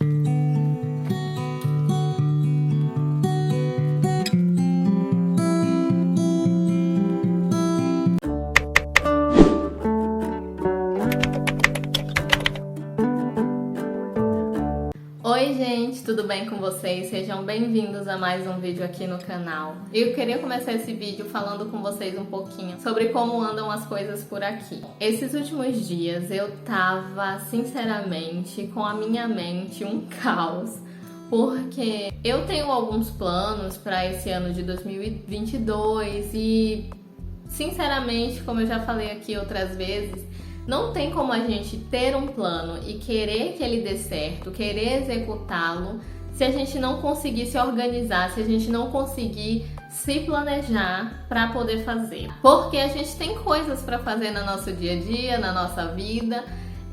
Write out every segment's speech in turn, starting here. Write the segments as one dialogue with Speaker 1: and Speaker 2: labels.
Speaker 1: Oi gente, tudo bem com vocês? Sejam bem-vindos a mais um vídeo aqui no canal. Eu queria começar esse vídeo falando com vocês um pouquinho sobre como andam as coisas por aqui. Esses últimos dias eu tava, sinceramente, com a minha mente um caos, porque eu tenho alguns planos para esse ano de 2022 e, sinceramente, como eu já falei aqui outras vezes, não tem como a gente ter um plano e querer que ele dê certo, querer executá-lo, se a gente não conseguir se organizar, se a gente não conseguir se planejar para poder fazer. Porque a gente tem coisas para fazer no nosso dia a dia, na nossa vida,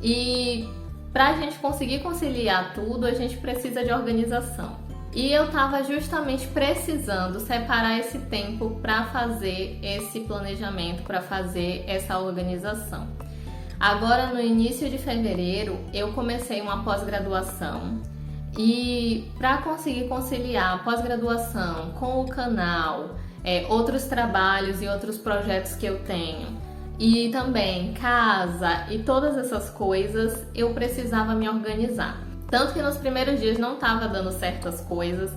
Speaker 1: e para a gente conseguir conciliar tudo, a gente precisa de organização. E eu tava justamente precisando separar esse tempo para fazer esse planejamento, para fazer essa organização. Agora, no início de fevereiro, eu comecei uma pós-graduação e para conseguir conciliar a pós-graduação com o canal, outros trabalhos e outros projetos que eu tenho e também casa e todas essas coisas, eu precisava me organizar. Tanto que nos primeiros dias não estava dando certas coisas,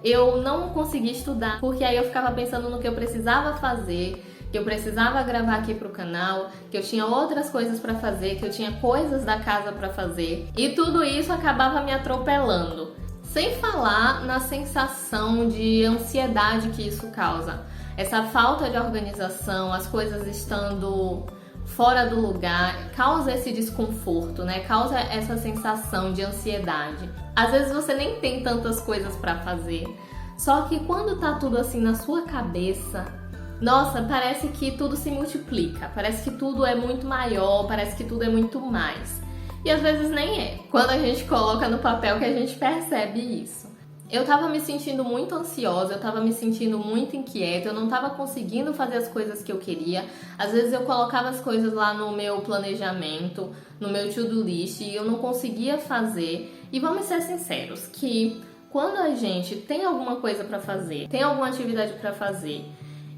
Speaker 1: eu não consegui estudar, porque aí eu ficava pensando no que eu precisava fazer, que eu precisava gravar aqui pro canal, que eu tinha outras coisas para fazer, que eu tinha coisas da casa para fazer, e tudo isso acabava me atropelando. Sem falar na sensação de ansiedade que isso causa. Essa falta de organização, as coisas estando fora do lugar, causa esse desconforto, né? Causa essa sensação de ansiedade. Às vezes você nem tem tantas coisas para fazer, só que quando tá tudo assim na sua cabeça, nossa, parece que tudo se multiplica, parece que tudo é muito maior, parece que tudo é muito mais. E às vezes nem é. Quando a gente coloca no papel que a gente percebe isso. Eu tava me sentindo muito ansiosa, eu tava me sentindo muito inquieta, eu não tava conseguindo fazer as coisas que eu queria. Às vezes eu colocava as coisas lá no meu planejamento, no meu to-do list, e eu não conseguia fazer. E vamos ser sinceros, que quando a gente tem alguma coisa pra fazer, tem alguma atividade pra fazer,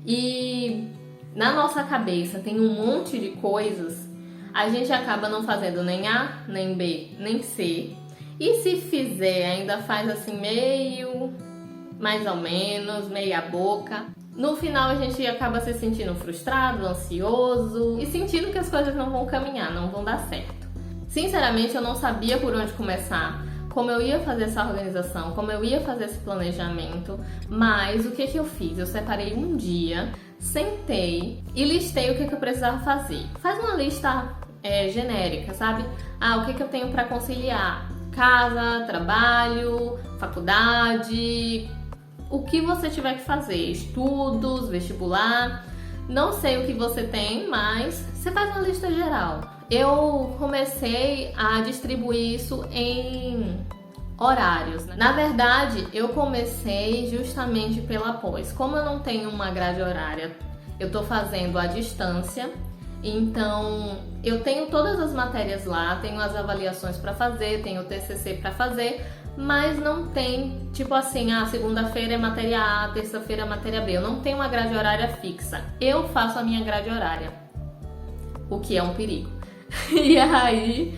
Speaker 1: e na nossa cabeça tem um monte de coisas, a gente acaba não fazendo nem A, nem B, nem C. E se fizer, ainda faz assim meio, mais ou menos, meia boca. No final a gente acaba se sentindo frustrado, ansioso e sentindo que as coisas não vão caminhar, não vão dar certo. Sinceramente, eu não sabia por onde começar, como eu ia fazer essa organização, como eu ia fazer esse planejamento, mas o que eu fiz? Eu separei um dia, sentei e listei o que eu precisava fazer. Faz uma lista genérica, sabe? O que eu tenho para conciliar? Casa, trabalho, faculdade, o que você tiver que fazer, estudos, vestibular, não sei o que você tem, mas você faz uma lista geral. Eu comecei a distribuir isso em horários, né? Na verdade, eu comecei justamente pela pós. Como eu não tenho uma grade horária, eu tô fazendo à distância. Então, eu tenho todas as matérias lá, tenho as avaliações para fazer, tenho o TCC para fazer, mas não tem, tipo assim, segunda-feira é matéria A, terça-feira é matéria B. Eu não tenho uma grade horária fixa. Eu faço a minha grade horária, o que é um perigo. E aí,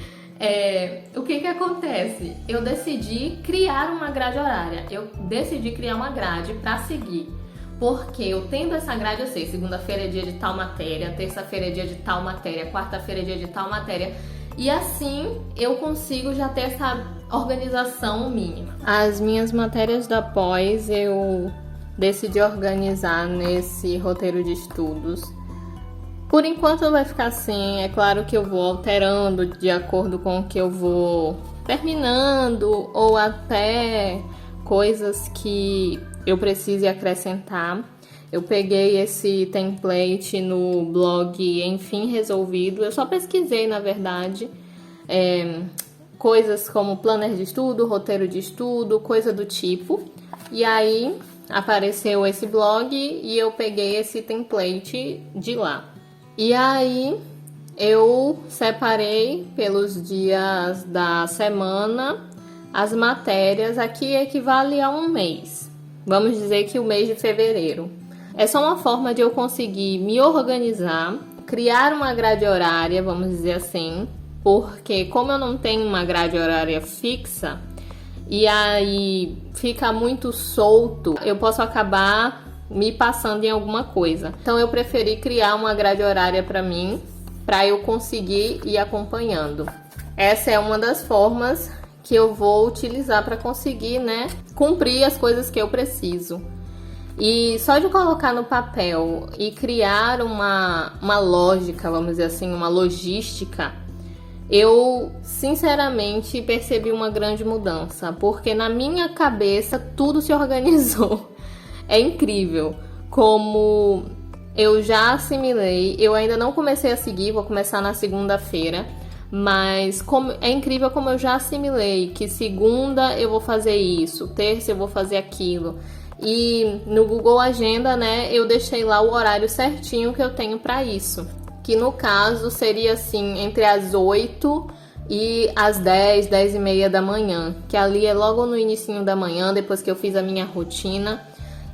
Speaker 1: o que acontece? Eu decidi criar uma grade horária. Eu decidi criar uma grade para seguir. Porque eu tendo essa grade, eu sei, segunda-feira é dia de tal matéria, terça-feira é dia de tal matéria, quarta-feira é dia de tal matéria. E assim eu consigo já ter essa organização mínima. As minhas matérias da pós eu decidi organizar nesse roteiro de estudos. Por enquanto vai ficar assim, é claro que eu vou alterando de acordo com o que eu vou terminando ou até coisas que eu preciso acrescentar. Eu peguei esse template no blog Enfim Resolvido. Eu só pesquisei, na verdade, coisas como planner de estudo, roteiro de estudo, coisa do tipo. E aí apareceu esse blog e eu peguei esse template de lá. E aí eu separei pelos dias da semana as matérias aqui equivale a um mês. Vamos dizer que o mês de fevereiro. É só uma forma de eu conseguir me organizar, criar uma grade horária, vamos dizer assim, porque como eu não tenho uma grade horária fixa, e aí fica muito solto, eu posso acabar me passando em alguma coisa. Então eu preferi criar uma grade horária para mim, para eu conseguir ir acompanhando. Essa é uma das formas que eu vou utilizar para conseguir, né, cumprir as coisas que eu preciso. E só de colocar no papel e criar uma lógica, vamos dizer assim, uma logística, eu sinceramente percebi uma grande mudança, porque na minha cabeça tudo se organizou. É incrível como eu já assimilei, eu ainda não comecei a seguir, vou começar na segunda-feira, mas é incrível como eu já assimilei que segunda eu vou fazer isso, terça eu vou fazer aquilo. E no Google Agenda, né, eu deixei lá o horário certinho que eu tenho para isso. Que no caso seria assim, entre as 8 e as 10, 10 e meia da manhã. Que ali é logo no inicinho da manhã, depois que eu fiz a minha rotina.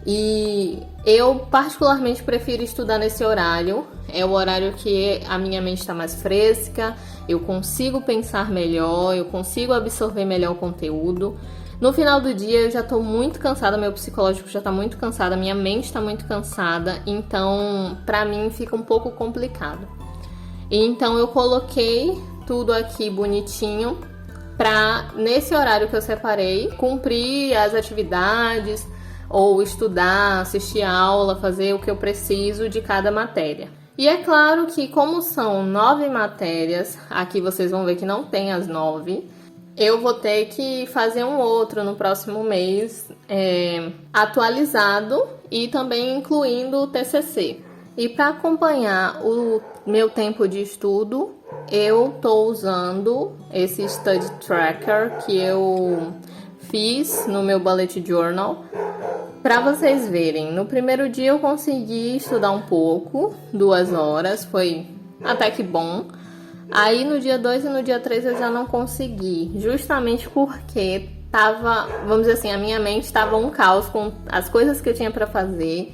Speaker 1: E eu particularmente prefiro estudar nesse horário. É o horário que a minha mente está mais fresca, eu consigo pensar melhor, eu consigo absorver melhor o conteúdo. No final do dia eu já tô muito cansada, meu psicológico já tá muito cansado, minha mente tá muito cansada, então pra mim fica um pouco complicado. Então eu coloquei tudo aqui bonitinho pra, nesse horário que eu separei, cumprir as atividades ou estudar, assistir a aula, fazer o que eu preciso de cada matéria. E é claro que como são 9 matérias, aqui vocês vão ver que não tem as 9, eu vou ter que fazer um outro no próximo mês, atualizado e também incluindo o TCC. E para acompanhar o meu tempo de estudo, eu estou usando esse Study Tracker que eu fiz no meu Bullet Journal. Para vocês verem, no primeiro dia eu consegui estudar um pouco, 2 horas, foi até que bom. Aí no dia 2 e no dia 3 eu já não consegui, justamente porque tava, vamos dizer assim, a minha mente estava um caos com as coisas que eu tinha para fazer.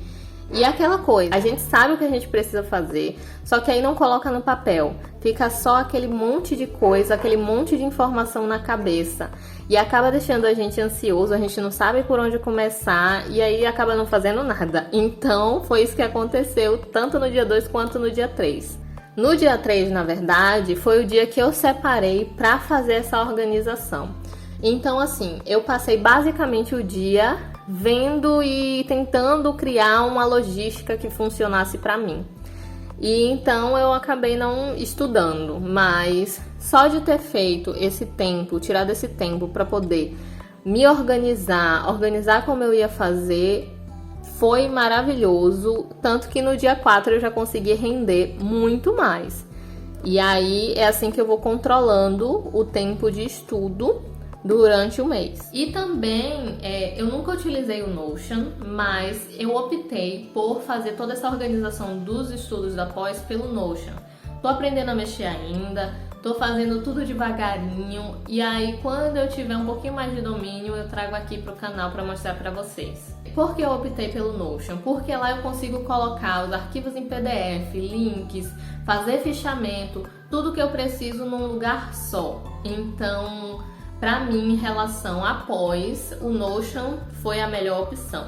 Speaker 1: E aquela coisa, a gente sabe o que a gente precisa fazer, só que aí não coloca no papel. Fica só aquele monte de coisa, aquele monte de informação na cabeça. E acaba deixando a gente ansioso, a gente não sabe por onde começar e aí acaba não fazendo nada. Então foi isso que aconteceu tanto no dia 2 quanto no dia 3. No dia 3, na verdade, foi o dia que eu separei para fazer essa organização. Então assim, eu passei basicamente o dia vendo e tentando criar uma logística que funcionasse para mim. E então eu acabei não estudando, mas só de ter feito esse tempo, tirado esse tempo para poder me organizar como eu ia fazer, foi maravilhoso, tanto que no dia 4 eu já consegui render muito mais. E aí é assim que eu vou controlando o tempo de estudo durante o mês. E também, eu nunca utilizei o Notion, mas eu optei por fazer toda essa organização dos estudos da pós pelo Notion. Tô aprendendo a mexer ainda, tô fazendo tudo devagarinho, e aí quando eu tiver um pouquinho mais de domínio, eu trago aqui pro canal para mostrar para vocês. Por que eu optei pelo Notion? Porque lá eu consigo colocar os arquivos em PDF, links, fazer fichamento, tudo que eu preciso num lugar só. Então, para mim, em relação a pós, o Notion foi a melhor opção.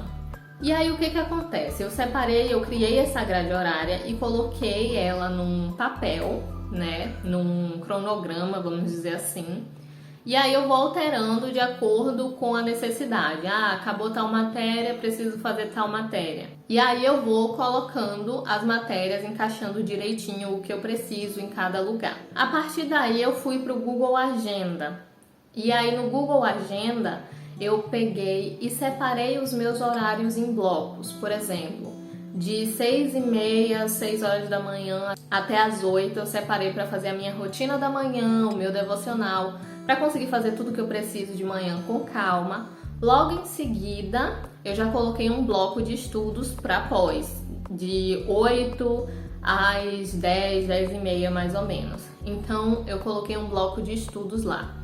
Speaker 1: E aí o que acontece? Eu criei essa grade horária e coloquei ela num papel, né? Num cronograma, vamos dizer assim. E aí eu vou alterando de acordo com a necessidade. Ah, acabou tal matéria, preciso fazer tal matéria. E aí eu vou colocando as matérias, encaixando direitinho o que eu preciso em cada lugar. A partir daí eu fui para o Google Agenda. E aí no Google Agenda eu peguei e separei os meus horários em blocos. Por exemplo, de 6h30, 6 horas da manhã até as 8 eu separei para fazer a minha rotina da manhã, o meu devocional, para conseguir fazer tudo que eu preciso de manhã com calma. Logo em seguida, eu já coloquei um bloco de estudos para pós, de 8 às 10, 10h30 mais ou menos. Então, eu coloquei um bloco de estudos lá.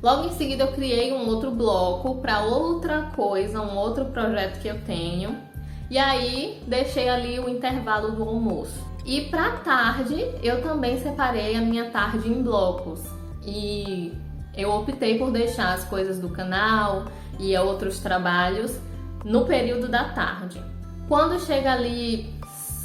Speaker 1: Logo em seguida eu criei um outro bloco para outra coisa, um outro projeto que eu tenho. E aí deixei ali o intervalo do almoço. E para tarde eu também separei a minha tarde em blocos. E eu optei por deixar as coisas do canal e outros trabalhos no período da tarde. Quando chega ali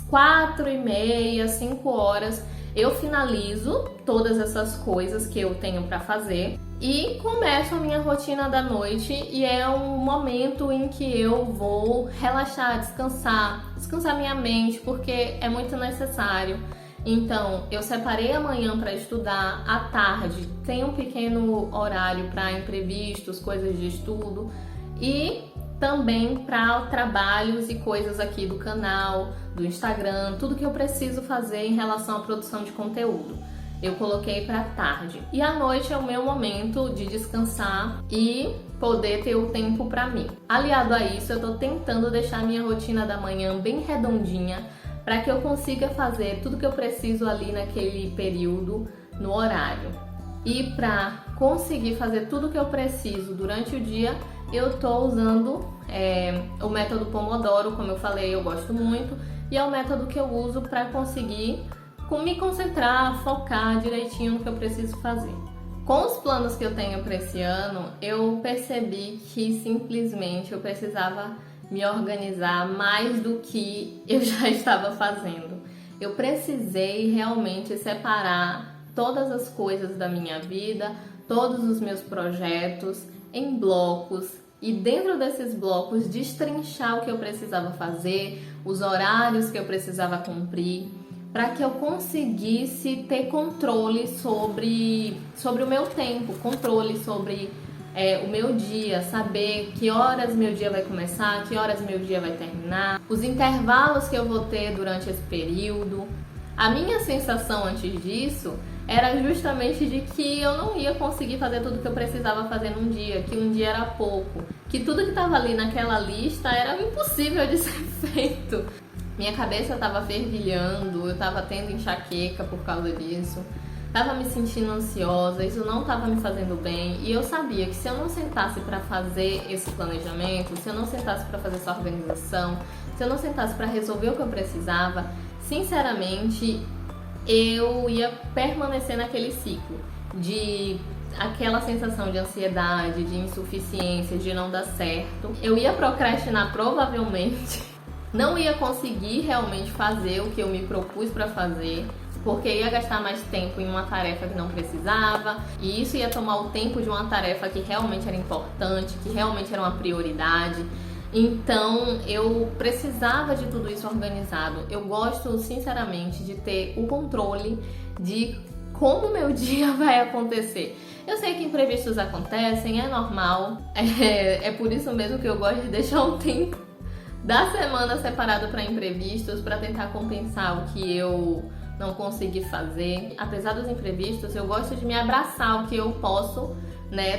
Speaker 1: 4h30, 5 horas, eu finalizo todas essas coisas que eu tenho para fazer e começo a minha rotina da noite, e é um momento em que eu vou relaxar, descansar minha mente, porque é muito necessário. Então, eu separei a manhã para estudar, à tarde tem um pequeno horário para imprevistos, coisas de estudo e também para trabalhos e coisas aqui do canal, do Instagram, tudo que eu preciso fazer em relação à produção de conteúdo. Eu coloquei para tarde. E à noite é o meu momento de descansar e poder ter o tempo para mim. Aliado a isso, eu tô tentando deixar a minha rotina da manhã bem redondinha para que eu consiga fazer tudo que eu preciso ali naquele período, no horário. E para conseguir fazer tudo que eu preciso durante o dia, eu tô usando o método Pomodoro, como eu falei, eu gosto muito, e é o método que eu uso para conseguir me concentrar, focar direitinho no que eu preciso fazer. Com os planos que eu tenho para esse ano, eu percebi que simplesmente eu precisava me organizar mais do que eu já estava fazendo. Eu precisei realmente separar todas as coisas da minha vida, todos os meus projetos em blocos, e dentro desses blocos destrinchar o que eu precisava fazer, os horários que eu precisava cumprir, para que eu conseguisse ter controle sobre o meu tempo, controle sobre o meu dia, saber que horas meu dia vai começar, que horas meu dia vai terminar, os intervalos que eu vou ter durante esse período. A minha sensação antes disso era justamente de que eu não ia conseguir fazer tudo que eu precisava fazer num dia, que um dia era pouco, que tudo que estava ali naquela lista era impossível de ser feito. Minha cabeça estava fervilhando, eu estava tendo enxaqueca por causa disso, estava me sentindo ansiosa, isso não estava me fazendo bem, e eu sabia que se eu não sentasse para fazer esse planejamento, se eu não sentasse para fazer essa organização, se eu não sentasse para resolver o que eu precisava, sinceramente, eu ia permanecer naquele ciclo de aquela sensação de ansiedade, de insuficiência, de não dar certo. Eu ia procrastinar provavelmente, não ia conseguir realmente fazer o que eu me propus para fazer, porque ia gastar mais tempo em uma tarefa que não precisava, e isso ia tomar o tempo de uma tarefa que realmente era importante, que realmente era uma prioridade. Então eu precisava de tudo isso organizado. Eu gosto sinceramente de ter o controle de como o meu dia vai acontecer. Eu sei que imprevistos acontecem, é normal, é por isso mesmo que eu gosto de deixar um tempo da semana separado para imprevistos, para tentar compensar o que eu não consegui fazer. Apesar dos imprevistos, eu gosto de me abraçar o que eu posso,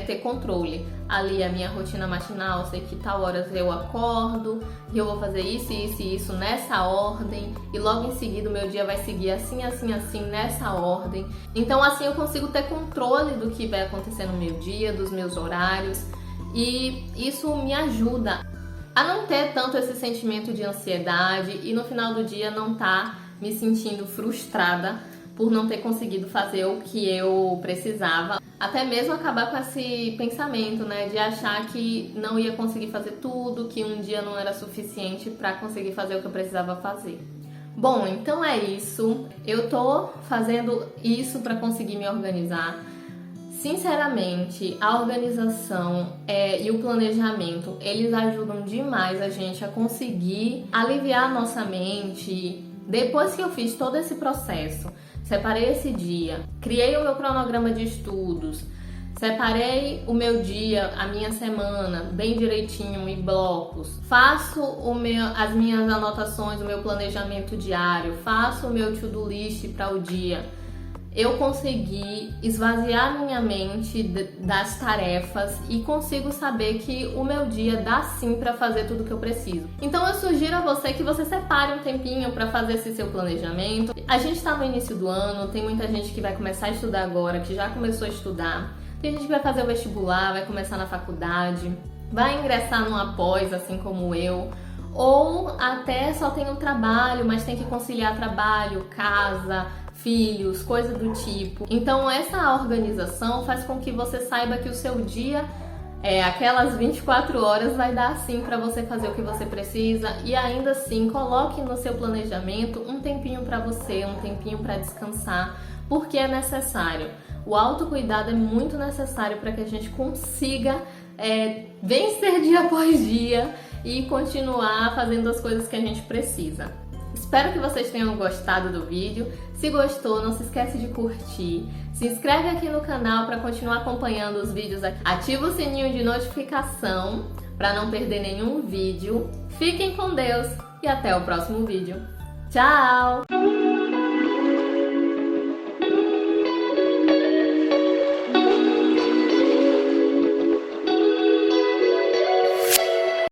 Speaker 1: ter controle. Ali a minha rotina matinal, sei que tal horas eu acordo, e eu vou fazer isso, isso e isso nessa ordem, e logo em seguida o meu dia vai seguir assim, assim, assim, nessa ordem. Então assim eu consigo ter controle do que vai acontecer no meu dia, dos meus horários, e isso me ajuda a não ter tanto esse sentimento de ansiedade e no final do dia não tá me sentindo frustrada por não ter conseguido fazer o que eu precisava. Até mesmo acabar com esse pensamento, de achar que não ia conseguir fazer tudo, que um dia não era suficiente para conseguir fazer o que eu precisava fazer. Bom, então é isso. Eu tô fazendo isso para conseguir me organizar. Sinceramente, a organização e o planejamento, eles ajudam demais a gente a conseguir aliviar a nossa mente. Depois que eu fiz todo esse processo, separei esse dia, criei o meu cronograma de estudos, separei o meu dia, a minha semana bem direitinho em blocos, faço as minhas anotações, o meu planejamento diário, faço o meu to-do list para o dia. Eu consegui esvaziar minha mente das tarefas e consigo saber que o meu dia dá sim para fazer tudo que eu preciso. Então eu sugiro a você que você separe um tempinho para fazer esse seu planejamento. A gente está no início do ano, tem muita gente que vai começar a estudar agora, que já começou a estudar. Tem gente que vai fazer o vestibular, vai começar na faculdade, vai ingressar numa pós, assim como eu, ou até só tem um trabalho, mas tem que conciliar trabalho, casa, filhos, coisa do tipo. Então essa organização faz com que você saiba que o seu dia, aquelas 24 horas, vai dar sim para você fazer o que você precisa, e ainda assim coloque no seu planejamento um tempinho para você, um tempinho para descansar, porque é necessário. O autocuidado é muito necessário para que a gente consiga vencer dia após dia e continuar fazendo as coisas que a gente precisa. Espero que vocês tenham gostado do vídeo. Se gostou, não se esquece de curtir. Se inscreve aqui no canal para continuar acompanhando os vídeos aqui. Ativa o sininho de notificação para não perder nenhum vídeo. Fiquem com Deus e até o próximo vídeo. Tchau!